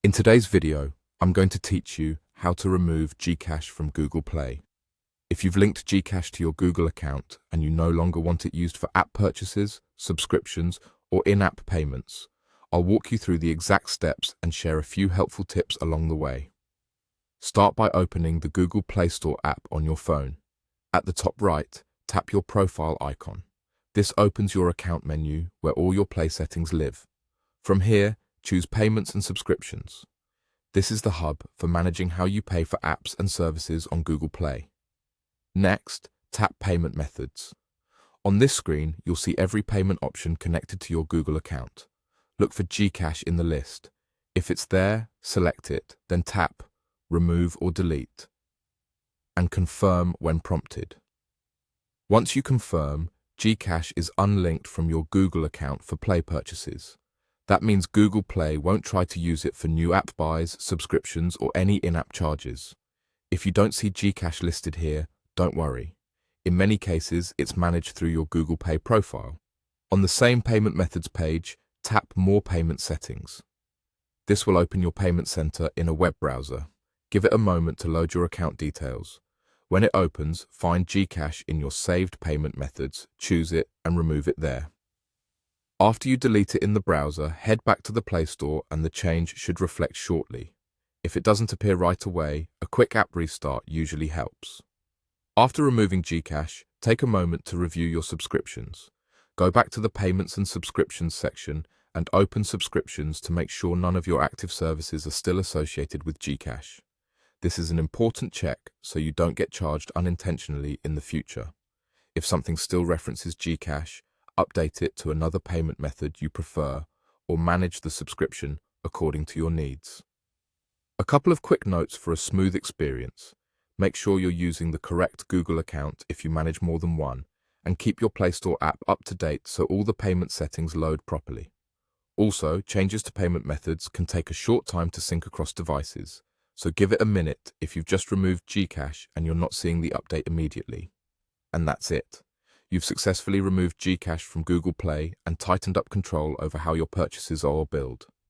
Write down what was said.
In today's video, I'm going to teach you how to remove GCash from Google Play. If you've linked GCash to your Google account and you no longer want it used for app purchases, subscriptions, or in-app payments, I'll walk you through the exact steps and share a few helpful tips along the way. Start by opening the Google Play Store app on your phone. At the top right, tap your profile icon. This opens your account menu where all your Play settings live. From here, choose Payments and Subscriptions. This is the hub for managing how you pay for apps and services on Google Play. Next, tap Payment Methods. On this screen, you'll see every payment option connected to your Google account. Look for GCash in the list. If it's there, select it, then tap Remove or Delete, and confirm when prompted. Once you confirm, GCash is unlinked from your Google account for Play purchases. That means Google Play won't try to use it for new app buys, subscriptions, or any in-app charges. If you don't see GCash listed here, don't worry. In many cases, it's managed through your Google Pay profile. On the same Payment Methods page, tap More Payment Settings. This will open your payment center in a web browser. Give it a moment to load your account details. When it opens, find GCash in your saved payment methods, choose it, and remove it there. After you delete it in the browser, head back to the Play Store and the change should reflect shortly. If it doesn't appear right away, a quick app restart usually helps. After removing GCash, take a moment to review your subscriptions. Go back to the Payments and Subscriptions section and open subscriptions to make sure none of your active services are still associated with GCash. This is an important check so you don't get charged unintentionally in the future. If something still references GCash, update it to another payment method you prefer or manage the subscription according to your needs. A couple of quick notes for a smooth experience. Make sure you're using the correct Google account if you manage more than one, and keep your Play Store app up to date so all the payment settings load properly. Also, changes to payment methods can take a short time to sync across devices, so give it a minute if you've just removed GCash and you're not seeing the update immediately. And that's it. You've successfully removed GCash from Google Play and tightened up control over how your purchases are billed.